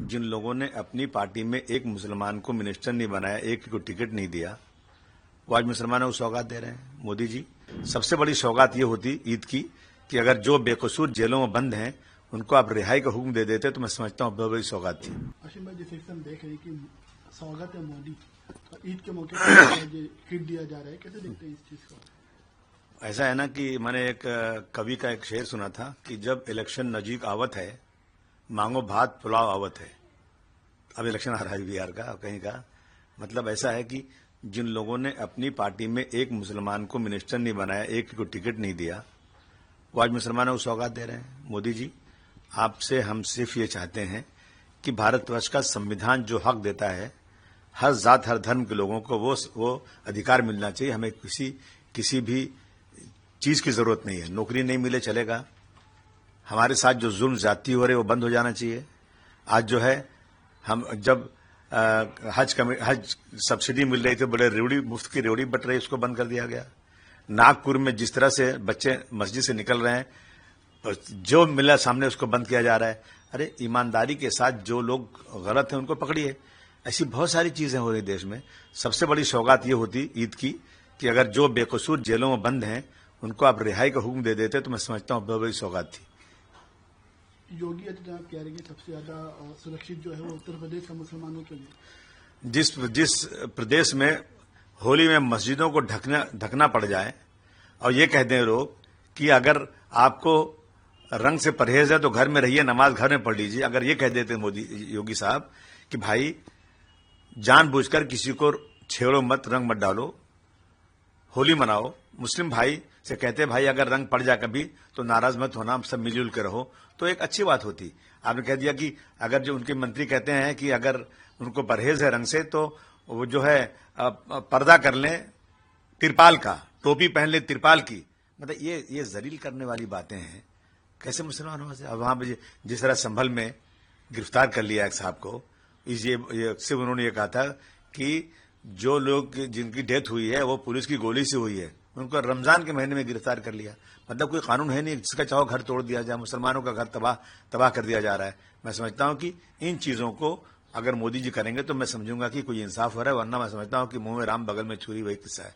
जिन लोगों ने अपनी पार्टी में एक मुसलमान को मिनिस्टर नहीं बनाया, एक को टिकट नहीं दिया, वो आज मुसलमानों को सौगात दे रहे हैं। मोदी जी, सबसे बड़ी सौगात ये होती ईद की कि अगर जो बेकसूर जेलों में बंद हैं उनको आप रिहाई का हुक्म दे देते तो मैं समझता हूँ बहुत बड़ी सौगात थी। आशिम भाई, जैसे हम देख रहे हैं कि स्वागत है मोदी, ईद के मौके पर किट दिया जा रहा है, कैसे देखते हैं इस चीज को? ऐसा है ना कि मैंने एक कवि का एक शेर सुना था कि जब इलेक्शन नजीक आवत है मांगो भात पुलाव आवत है। अब इलेक्शन आ रहा है बिहार का कहीं का, मतलब ऐसा है कि जिन लोगों ने अपनी पार्टी में एक मुसलमान को मिनिस्टर नहीं बनाया, एक को टिकट नहीं दिया, वो आज मुसलमानों को सौगात दे रहे हैं। मोदी जी, आपसे हम सिर्फ ये चाहते हैं कि भारतवर्ष का संविधान जो हक देता है हर जात हर धर्म के लोगों को वो अधिकार मिलना चाहिए। हमें किसी भी चीज की जरूरत नहीं है, नौकरी नहीं मिले चलेगा, हमारे साथ जो जुल्म जाती हो रहे वो बंद हो जाना चाहिए। आज जो है हम जब हज सब्सिडी मिल रही थी, बड़े रेवड़ी मुफ्त की रेवड़ी बट रही, उसको बंद कर दिया गया। नागपुर में जिस तरह से बच्चे मस्जिद से निकल रहे हैं, जो मिला सामने उसको बंद किया जा रहा है। अरे ईमानदारी के साथ जो लोग गलत हैं उनको पकड़िए। ऐसी बहुत सारी चीजें हो रही देश में। सबसे बड़ी सौगात ये होती ईद की कि अगर जो बेकसूर जेलों में बंद हैं उनको आप रिहाई का हुक्म दे देते तो मैं समझता हूँ बहुत बड़ी सौगात थी। योगी आदित्यनाथ कह रहे हैं कि सबसे ज्यादा सुरक्षित जो है वो उत्तर प्रदेश का मुसलमानों के लिए। जिस प्रदेश में होली में मस्जिदों को ढकना पड़ जाए और ये कह दें लोग कि अगर आपको रंग से परहेज है तो घर में रहिए, नमाज घर में पढ़ लीजिए। अगर ये कह देते मोदी योगी साहब कि भाई जानबूझकर किसी को छेड़ो मत, रंग मत डालो, होली मनाओ, मुस्लिम भाई से कहते भाई अगर रंग पड़ जाए कभी तो नाराज मत होना, सब मिलजुल के रहो, तो एक अच्छी बात होती। आपने कह दिया कि अगर जो उनके मंत्री कहते हैं कि अगर उनको परहेज है रंग से तो वो जो है पर्दा कर लें तिरपाल का, टोपी पहन ले तिरपाल की, मतलब ये जलील करने वाली बातें हैं। कैसे मुसलमानों से? अब वहां पर जिस तरह संभल में गिरफ्तार कर लिया एक साहब को, सिर्फ उन्होंने ये कहा था कि जो लोग जिनकी डेथ हुई है वो पुलिस की गोली से हुई है, उनको रमजान के महीने में गिरफ्तार कर लिया। मतलब कोई कानून है नहीं, जिसका चाहो घर तोड़ दिया जाए, मुसलमानों का घर तबाह कर दिया जा रहा है। मैं समझता हूं कि इन चीजों को अगर मोदी जी करेंगे तो मैं समझूंगा कि कोई इंसाफ हो रहा है, वरना मैं समझता हूं कि मुंह में राम बगल में छुरी वही किस्सा है।